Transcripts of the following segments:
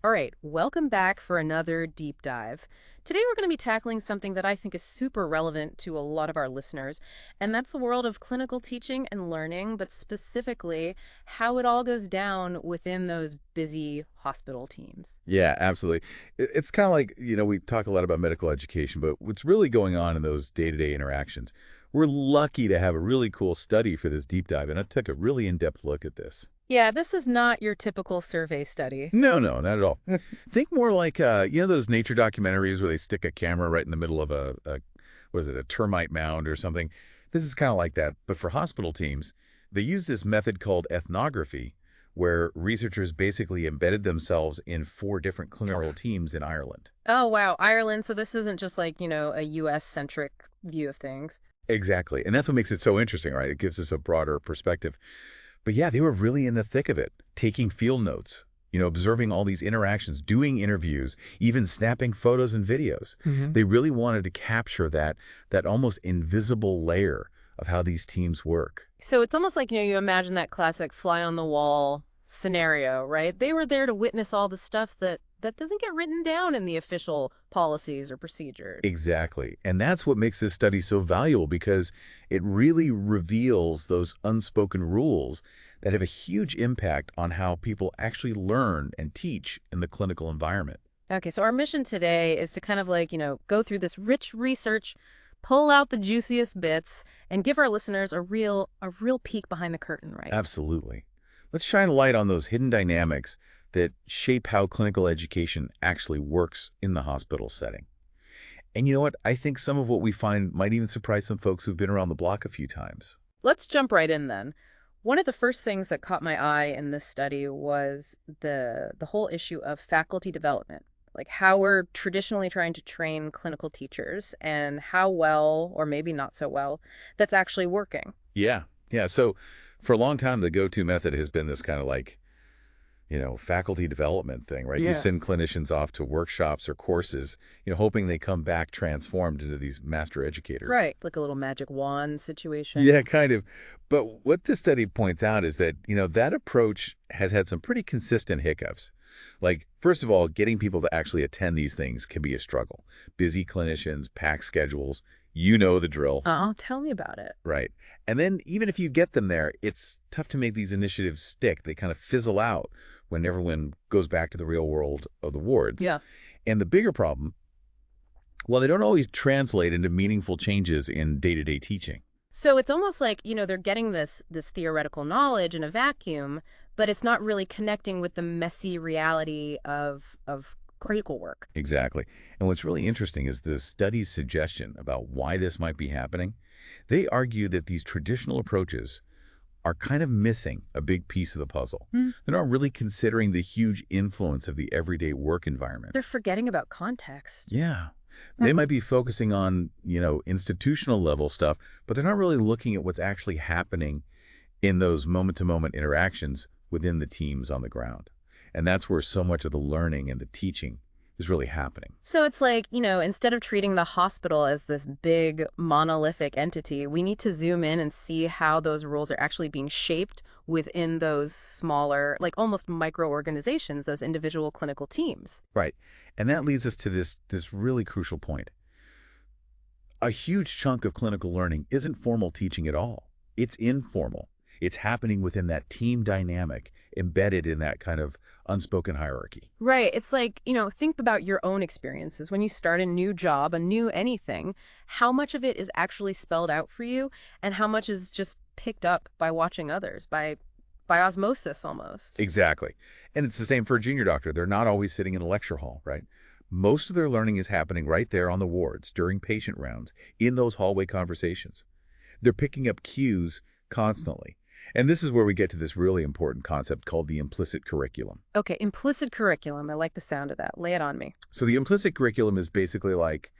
All right, welcome back for another deep dive. Today we're going to be tackling something that I think is super relevant to a lot of our listeners, and that's the world of clinical teaching and learning, but specifically how it all goes down within those busy hospital teams. Yeah, absolutely. It's kind of like, we talk a lot about medical education, but what's really going on in those day-to-day interactions, we're lucky to have a really cool study for this deep dive, and I took a really in-depth look at this. Yeah, this is not your typical survey study. No, no, not at all. Think more like, those nature documentaries where they stick a camera right in the middle of what is it, a termite mound or something? This is kind of like that, but for hospital teams, they use this method called ethnography, where researchers basically embedded themselves in four different clinical teams in Ireland. Oh, wow, Ireland, so this isn't just like, a US-centric view of things. Exactly. And that's what makes it so interesting, right? It gives us a broader perspective. But yeah, they were really in the thick of it, taking field notes, observing all these interactions, doing interviews, even snapping photos and videos. They really wanted to capture that almost invisible layer of how these teams work. So it's almost like, you imagine that classic fly on the wall scenario, right? They were there to witness all the stuff that doesn't get written down in the official policies or procedures. Exactly. And that's what makes this study so valuable because it really reveals those unspoken rules that have a huge impact on how people actually learn and teach in the clinical environment. Okay, so our mission today is to kind of like, go through this rich research, pull out the juiciest bits, and give our listeners a real peek behind the curtain, right? Absolutely. Let's shine a light on those hidden dynamics that shape how clinical education actually works in the hospital setting. And you know what? I think some of what we find might even surprise some folks who've been around the block a few times. Let's jump right in then. One of the first things that caught my eye in this study was the whole issue of faculty development, like how we're traditionally trying to train clinical teachers and how well, or maybe not so well, that's actually working. Yeah. Yeah. So for a long time, the go-to method has been this kind of like, faculty development thing, right? You Yeah. send clinicians off to workshops or courses, hoping they come back transformed into these master educators. Right. Like a little magic wand situation. Yeah, kind of. But what this study points out is that, that approach has had some pretty consistent hiccups. Like, first of all, getting people to actually attend these things can be a struggle. Busy clinicians, packed schedules, you know the drill, Oh, tell me about it. right? And then even if you get them there, it's tough to make these initiatives stick. They kind of fizzle out when everyone goes back to the real world of the wards. Yeah. And the bigger problem, well, they don't always translate into meaningful changes in day-to-day teaching. So it's almost like, they're getting this theoretical knowledge in a vacuum, but it's not really connecting with the messy reality of critical work. Exactly. And what's really interesting is the study's suggestion about why this might be happening. They argue that these traditional approaches are kind of missing a big piece of the puzzle. Hmm. They're not really considering the huge influence of the everyday work environment. They're forgetting about context. Yeah. They might be focusing on, institutional level stuff, but they're not really looking at what's actually happening in those moment-to-moment interactions within the teams on the ground. And that's where so much of the learning and the teaching is really happening. So it's like, instead of treating the hospital as this big monolithic entity, we need to zoom in and see how those rules are actually being shaped within those smaller, like almost micro-organizations, those individual clinical teams. Right. And that leads us to this really crucial point. A huge chunk of clinical learning isn't formal teaching at all. It's informal. It's happening within that team dynamic, embedded in that kind of unspoken hierarchy. Right. It's like, think about your own experiences. When you start a new job, a new anything, how much of it is actually spelled out for you and how much is just picked up by watching others, by osmosis almost. Exactly. And it's the same for a junior doctor. They're not always sitting in a lecture hall, right? Most of their learning is happening right there on the wards during patient rounds, in those hallway conversations. They're picking up cues constantly. And this is where we get to this really important concept called the implicit curriculum. Okay, implicit curriculum. I like the sound of that. Lay it on me. So the implicit curriculum is basically like,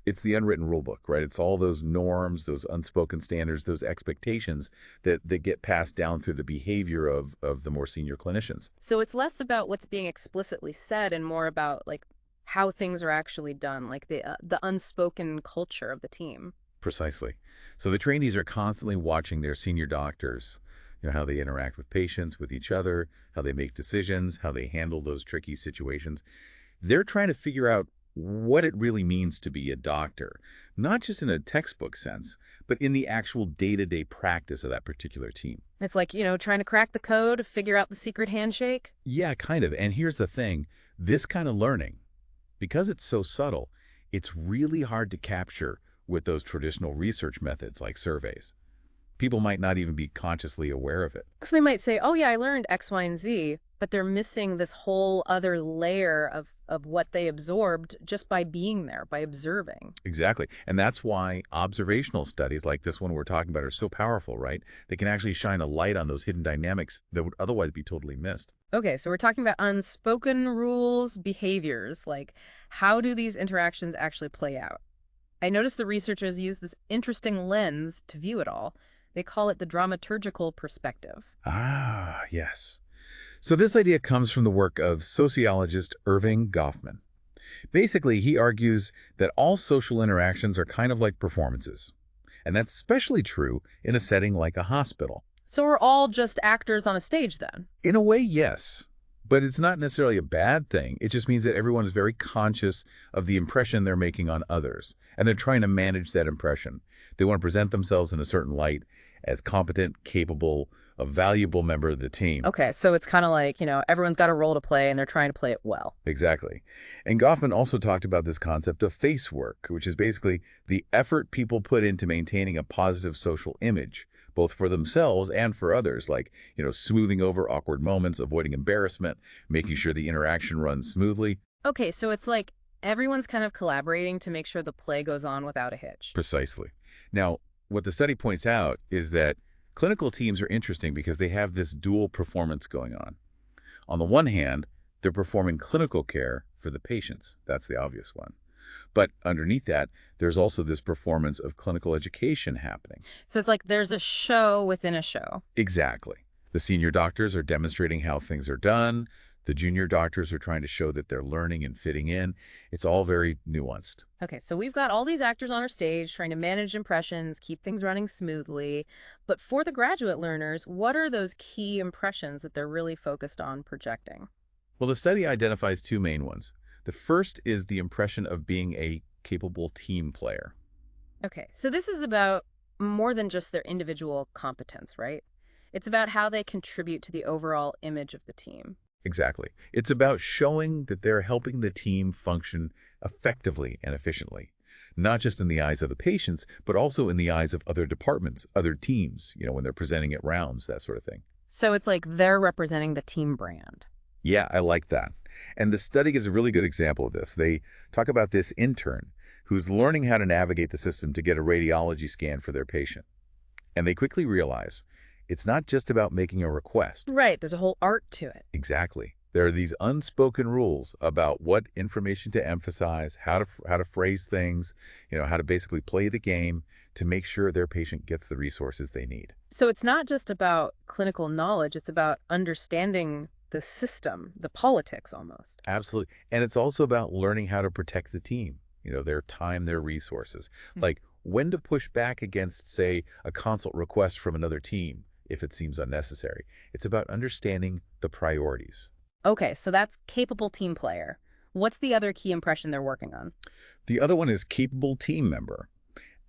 it's the unwritten rule book, right? It's all those norms, those unspoken standards, those expectations that get passed down through the behavior of the more senior clinicians. So it's less about what's being explicitly said and more about like how things are actually done, like the unspoken culture of the team. Precisely. So the trainees are constantly watching their senior doctors, how they interact with patients, with each other, how they make decisions, how they handle those tricky situations. They're trying to figure out what it really means to be a doctor, not just in a textbook sense, but in the actual day-to-day practice of that particular team. It's like, trying to crack the code, figure out the secret handshake. Yeah, kind of. And here's the thing. This kind of learning, because it's so subtle, it's really hard to capture with those traditional research methods like surveys. People might not even be consciously aware of it. So they might say, oh yeah, I learned X, Y, and Z, but they're missing this whole other layer of what they absorbed just by being there, by observing. Exactly. And that's why observational studies like this one we're talking about are so powerful, right? They can actually shine a light on those hidden dynamics that would otherwise be totally missed. Okay, so we're talking about unspoken rules, behaviors, like how do these interactions actually play out? I noticed the researchers use this interesting lens to view it all. They call it the dramaturgical perspective. Ah, yes. So this idea comes from the work of sociologist Irving Goffman. Basically, he argues that all social interactions are kind of like performances. And that's especially true in a setting like a hospital. So we're all just actors on a stage then? In a way, yes. But it's not necessarily a bad thing. It just means that everyone is very conscious of the impression they're making on others. And they're trying to manage that impression. They want to present themselves in a certain light as competent, capable, a valuable member of the team. Okay, so it's kind of like, everyone's got a role to play and they're trying to play it well. Exactly. And Goffman also talked about this concept of face work, which is basically the effort people put into maintaining a positive social image, both for themselves and for others, like, smoothing over awkward moments, avoiding embarrassment, making sure the interaction runs smoothly. Okay, so it's like everyone's kind of collaborating to make sure the play goes on without a hitch. Precisely. Now, what the study points out is that clinical teams are interesting because they have this dual performance going on. On the one hand, they're performing clinical care for the patients. That's the obvious one. But underneath that, there's also this performance of clinical education happening. So it's like there's a show within a show. Exactly. The senior doctors are demonstrating how things are done. The junior doctors are trying to show that they're learning and fitting in. It's all very nuanced. Okay, so we've got all these actors on our stage trying to manage impressions, keep things running smoothly. But for the graduate learners, what are those key impressions that they're really focused on projecting? Well, the study identifies two main ones. The first is the impression of being a capable team player. Okay, so this is about more than just their individual competence, right? It's about how they contribute to the overall image of the team. Exactly. It's about showing that they're helping the team function effectively and efficiently, not just in the eyes of the patients, but also in the eyes of other departments, other teams, when they're presenting at rounds, that sort of thing. So it's like they're representing the team brand. Yeah, I like that. And the study is a really good example of this. They talk about this intern who's learning how to navigate the system to get a radiology scan for their patient. And they quickly realize it's not just about making a request. Right, there's a whole art to it. Exactly. There are these unspoken rules about what information to emphasize, how to phrase things, how to basically play the game to make sure their patient gets the resources they need. So it's not just about clinical knowledge, it's about understanding the system, the politics almost. Absolutely. And it's also about learning how to protect the team, their time, their resources. Like when to push back against, say, a consult request from another team if it seems unnecessary. It's about understanding the priorities. Okay, so that's capable team player. What's the other key impression they're working on? The other one is capable team member.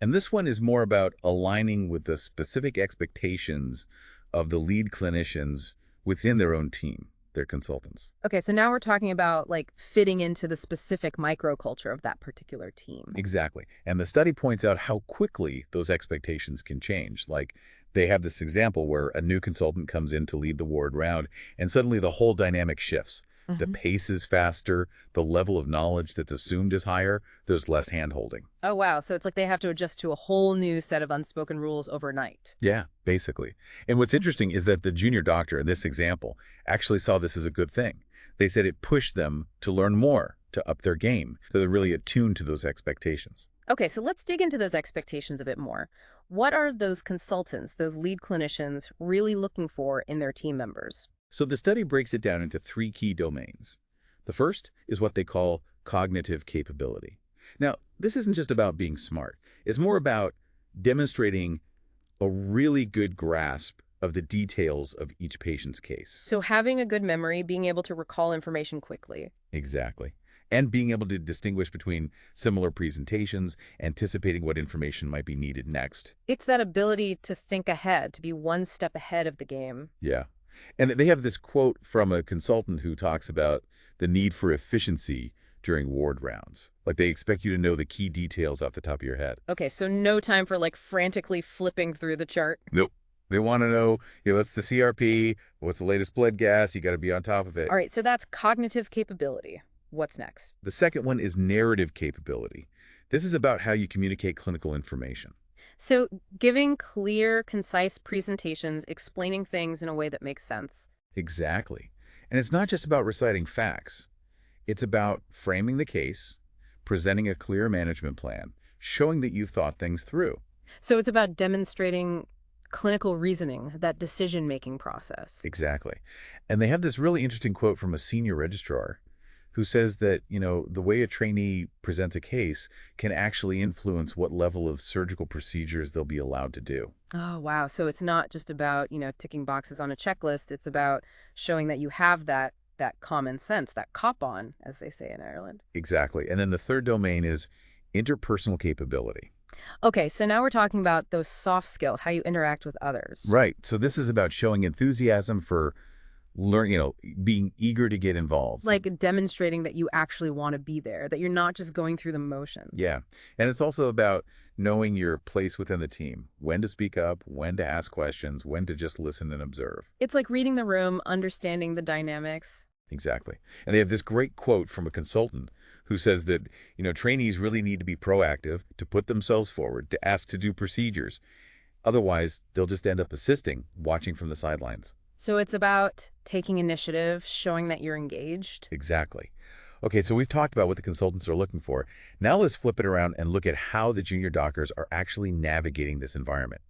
And this one is more about aligning with the specific expectations of the lead clinicians within their own team, their consultants. Okay, so now we're talking about like fitting into the specific microculture of that particular team. Exactly. And the study points out how quickly those expectations can change. Like they have this example where a new consultant comes in to lead the ward round, and suddenly the whole dynamic shifts. The pace is faster, the level of knowledge that's assumed is higher, there's less hand-holding. Oh, wow. So it's like they have to adjust to a whole new set of unspoken rules overnight. Yeah, basically. And what's interesting is that the junior doctor in this example actually saw this as a good thing. They said it pushed them to learn more, to up their game, so they're really attuned to those expectations. Okay, so let's dig into those expectations a bit more. What are those consultants, those lead clinicians, really looking for in their team members? So the study breaks it down into three key domains. The first is what they call cognitive capability. Now, this isn't just about being smart. It's more about demonstrating a really good grasp of the details of each patient's case. So having a good memory, being able to recall information quickly. Exactly. And being able to distinguish between similar presentations, anticipating what information might be needed next. It's that ability to think ahead, to be one step ahead of the game. Yeah. And they have this quote from a consultant who talks about the need for efficiency during ward rounds. Like they expect you to know the key details off the top of your head. Okay, so no time for like frantically flipping through the chart. Nope. They want to know, what's the CRP, what's the latest blood gas, you got to be on top of it. All right, so that's cognitive capability. What's next? The second one is narrative capability. This is about how you communicate clinical information. So giving clear, concise presentations, explaining things in a way that makes sense. Exactly. And it's not just about reciting facts. It's about framing the case, presenting a clear management plan, showing that you've thought things through. So it's about demonstrating clinical reasoning, that decision-making process. Exactly. And they have this really interesting quote from a senior registrar who says that, the way a trainee presents a case can actually influence what level of surgical procedures they'll be allowed to do. Oh, wow. So it's not just about, ticking boxes on a checklist. It's about showing that you have that common sense, that cop on, as they say in Ireland. Exactly. And then the third domain is interpersonal capability. Okay, so now we're talking about those soft skills, how you interact with others. Right. So this is about showing enthusiasm for being eager to get involved. Like demonstrating that you actually want to be there, that you're not just going through the motions. Yeah. And it's also about knowing your place within the team, when to speak up, when to ask questions, when to just listen and observe. It's like reading the room, understanding the dynamics. Exactly. And they have this great quote from a consultant who says that, trainees really need to be proactive, to put themselves forward, to ask to do procedures. Otherwise, they'll just end up assisting, watching from the sidelines. So it's about taking initiative, showing that you're engaged. Exactly. Okay, so we've talked about what the consultants are looking for. Now let's flip it around and look at how the junior doctors are actually navigating this environment.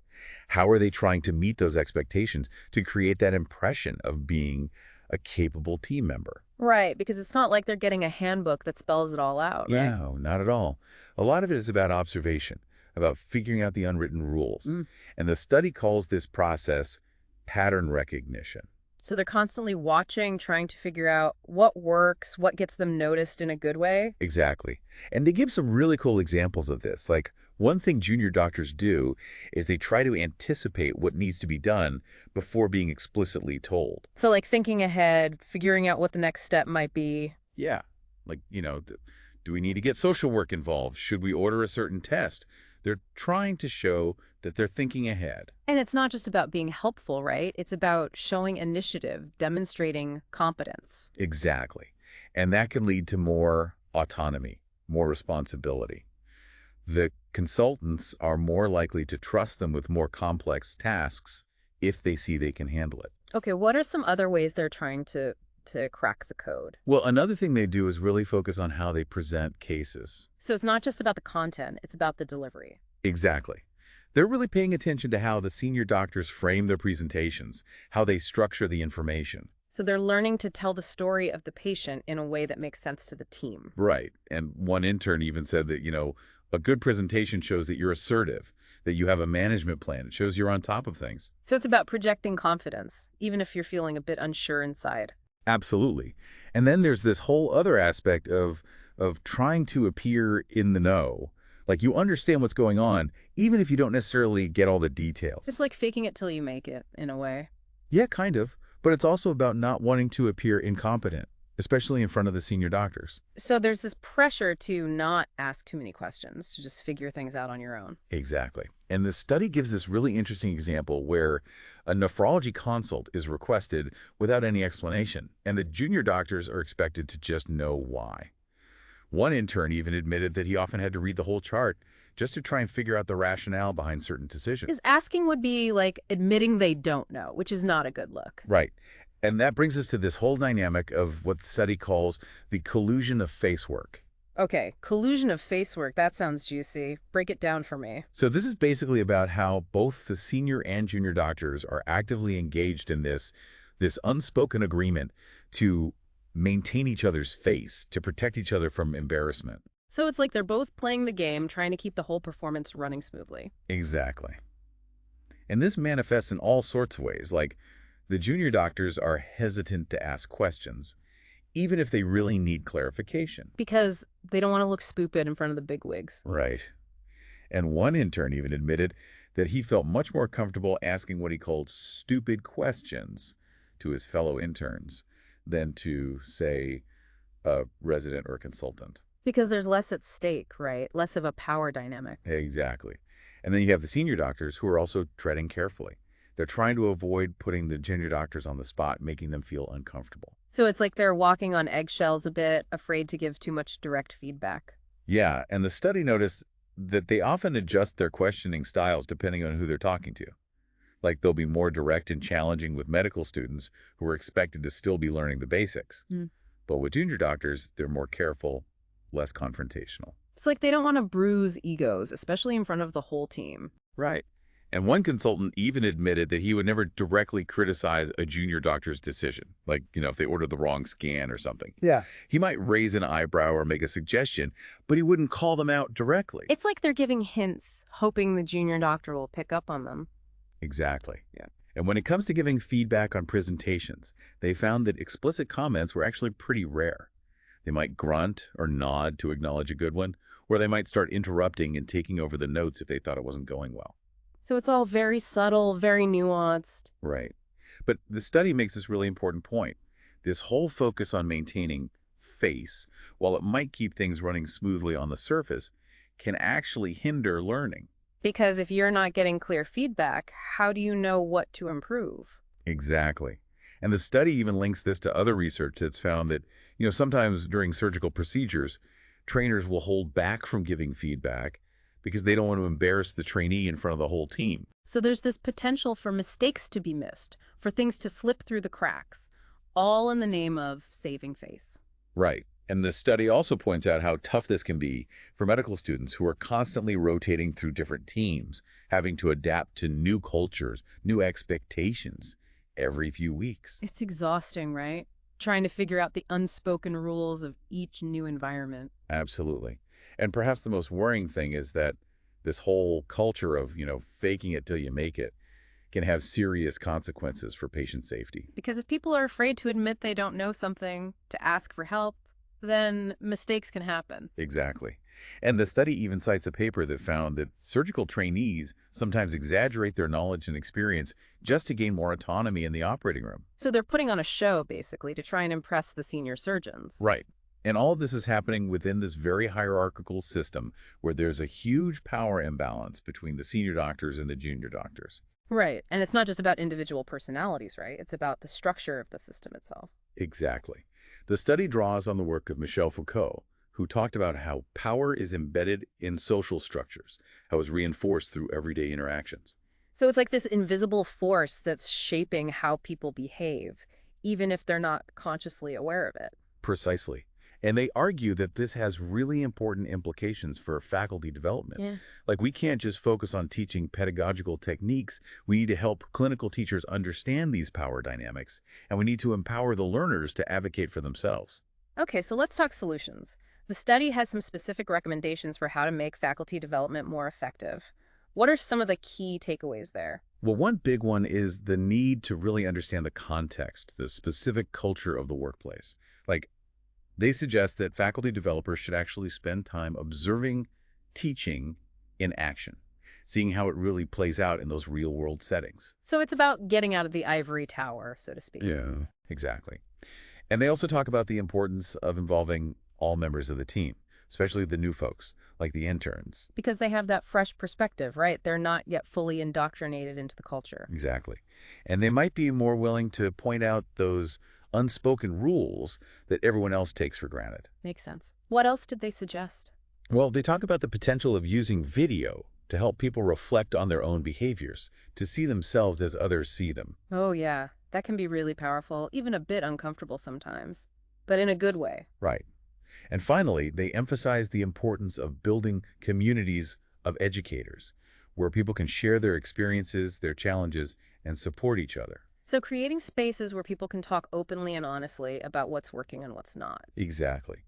How are they trying to meet those expectations to create that impression of being a capable team member? Right, because it's not like they're getting a handbook that spells it all out, right? No, not at all. A lot of it is about observation, about figuring out the unwritten rules. Mm. And the study calls this process pattern recognition. So they're constantly watching, trying to figure out what works, what gets them noticed in a good way. Exactly. And they give some really cool examples of this. Like, one thing junior doctors do is they try to anticipate what needs to be done before being explicitly told. So like thinking ahead, figuring out what the next step might be. Yeah. Like, do we need to get social work involved? Should we order a certain test? They're trying to show that they're thinking ahead. And it's not just about being helpful, right? It's about showing initiative, demonstrating competence. Exactly. And that can lead to more autonomy, more responsibility. The consultants are more likely to trust them with more complex tasks if they see they can handle it. Okay, what are some other ways they're trying to crack the code? Well, another thing they do is really focus on how they present cases. So it's not just about the content, it's about the delivery. Exactly. They're really paying attention to how the senior doctors frame their presentations, how they structure the information. So they're learning to tell the story of the patient in a way that makes sense to the team. Right. And one intern even said that, a good presentation shows that you're assertive, that you have a management plan. It shows you're on top of things. So it's about projecting confidence, even if you're feeling a bit unsure inside. Absolutely. And then there's this whole other aspect of trying to appear in the know. Like, you understand what's going on, even if you don't necessarily get all the details. It's like faking it till you make it, in a way. Yeah, kind of. But it's also about not wanting to appear incompetent, especially in front of the senior doctors. So there's this pressure to not ask too many questions, to just figure things out on your own. Exactly. And the study gives this really interesting example where a nephrology consult is requested without any explanation, and the junior doctors are expected to just know why. One intern even admitted that he often had to read the whole chart just to try and figure out the rationale behind certain decisions. Because asking would be like admitting they don't know, which is not a good look. Right. And that brings us to this whole dynamic of what the study calls the collusion of face work. Okay, collusion of face work, that sounds juicy. Break it down for me. So this is basically about how both the senior and junior doctors are actively engaged in this unspoken agreement to maintain each other's face, to protect each other from embarrassment. So it's like they're both playing the game, trying to keep the whole performance running smoothly. Exactly. And this manifests in all sorts of ways, like the junior doctors are hesitant to ask questions, even if they really need clarification. Because they don't want to look stupid in front of the bigwigs. Right. And one intern even admitted that he felt much more comfortable asking what he called stupid questions to his fellow interns than to, say, a resident or consultant. Because there's less at stake, right? Less of a power dynamic. Exactly. And then you have the senior doctors who are also treading carefully. They're trying to avoid putting the junior doctors on the spot, making them feel uncomfortable. So it's like they're walking on eggshells a bit, afraid to give too much direct feedback. Yeah, and the study noticed that they often adjust their questioning styles depending on who they're talking to. Like they'll be more direct and challenging with medical students who are expected to still be learning the basics. Mm. But with junior doctors, they're more careful, less confrontational. It's like they don't want to bruise egos, especially in front of the whole team. Right. And one consultant even admitted that he would never directly criticize a junior doctor's decision, like, if they ordered the wrong scan or something. Yeah. He might raise an eyebrow or make a suggestion, but he wouldn't call them out directly. It's like they're giving hints, hoping the junior doctor will pick up on them. Exactly. Yeah. And when it comes to giving feedback on presentations, they found that explicit comments were actually pretty rare. They might grunt or nod to acknowledge a good one, or they might start interrupting and taking over the notes if they thought it wasn't going well. So it's all very subtle, very nuanced. Right. But the study makes this really important point. This whole focus on maintaining face, while it might keep things running smoothly on the surface, can actually hinder learning. Because if you're not getting clear feedback, how do you know what to improve? Exactly. And the study even links this to other research that's found that, sometimes during surgical procedures, trainers will hold back from giving feedback because they don't want to embarrass the trainee in front of the whole team. So there's this potential for mistakes to be missed, for things to slip through the cracks, all in the name of saving face. Right. And the study also points out how tough this can be for medical students who are constantly rotating through different teams, having to adapt to new cultures, new expectations every few weeks. It's exhausting, right? Trying to figure out the unspoken rules of each new environment. Absolutely. And perhaps the most worrying thing is that this whole culture of, faking it till you make it can have serious consequences for patient safety. Because if people are afraid to admit they don't know something, to ask for help, then mistakes can happen. Exactly. And the study even cites a paper that found that surgical trainees sometimes exaggerate their knowledge and experience just to gain more autonomy in the operating room. So they're putting on a show, basically, to try and impress the senior surgeons. Right. And all of this is happening within this very hierarchical system where there's a huge power imbalance between the senior doctors and the junior doctors. Right. And it's not just about individual personalities, right? It's about the structure of the system itself. Exactly. The study draws on the work of Michel Foucault, who talked about how power is embedded in social structures, how it's reinforced through everyday interactions. So it's like this invisible force that's shaping how people behave, even if they're not consciously aware of it. Precisely. And they argue that this has really important implications for faculty development. Yeah. Like, we can't just focus on teaching pedagogical techniques. We need to help clinical teachers understand these power dynamics, and we need to empower the learners to advocate for themselves. Okay, so let's talk solutions. The study has some specific recommendations for how to make faculty development more effective. What are some of the key takeaways there? Well, one big one is the need to really understand the context, the specific culture of the workplace. Like, they suggest that faculty developers should actually spend time observing teaching in action, seeing how it really plays out in those real-world settings. So it's about getting out of the ivory tower, so to speak. Yeah, exactly. And they also talk about the importance of involving all members of the team, especially the new folks, like the interns. Because they have that fresh perspective, right? They're not yet fully indoctrinated into the culture. Exactly. And they might be more willing to point out those unspoken rules that everyone else takes for granted. Makes sense. What else did they suggest? Well, they talk about the potential of using video to help people reflect on their own behaviors, to see themselves as others see them. Oh, yeah. That can be really powerful, even a bit uncomfortable sometimes, but in a good way. Right. And finally, they emphasize the importance of building communities of educators, where people can share their experiences, their challenges, and support each other. So creating spaces where people can talk openly and honestly about what's working and what's not. Exactly.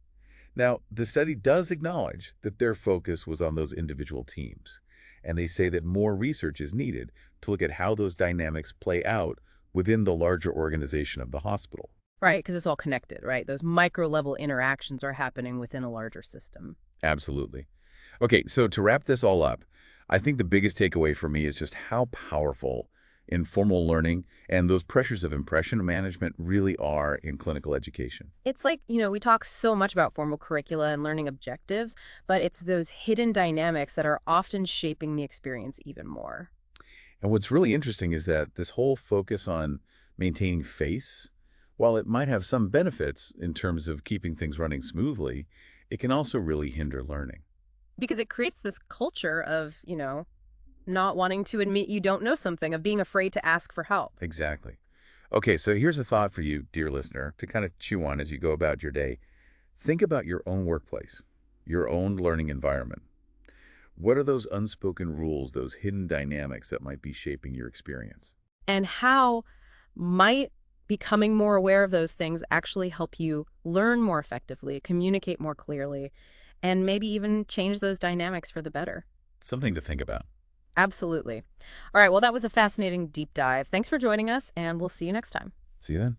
Now, the study does acknowledge that their focus was on those individual teams, And they say that more research is needed to look at how those dynamics play out within the larger organization of the hospital. Right, because it's all connected, right? Those micro-level interactions are happening within a larger system. Absolutely. Okay, so to wrap this all up, I think the biggest takeaway for me is just how powerful informal learning and those pressures of impression management really are in clinical education. It's like, we talk so much about formal curricula and learning objectives, but it's those hidden dynamics that are often shaping the experience even more. And what's really interesting is that this whole focus on maintaining face, while it might have some benefits in terms of keeping things running smoothly, it can also really hinder learning. Because it creates this culture of, not wanting to admit you don't know something, of being afraid to ask for help. Exactly. Okay, so here's a thought for you, dear listener, to kind of chew on as you go about your day. Think about your own workplace, your own learning environment. What are those unspoken rules, those hidden dynamics that might be shaping your experience? And how might becoming more aware of those things actually help you learn more effectively, communicate more clearly, and maybe even change those dynamics for the better? Something to think about. Absolutely. All right, well, that was a fascinating deep dive. Thanks for joining us, and we'll see you next time. See you then.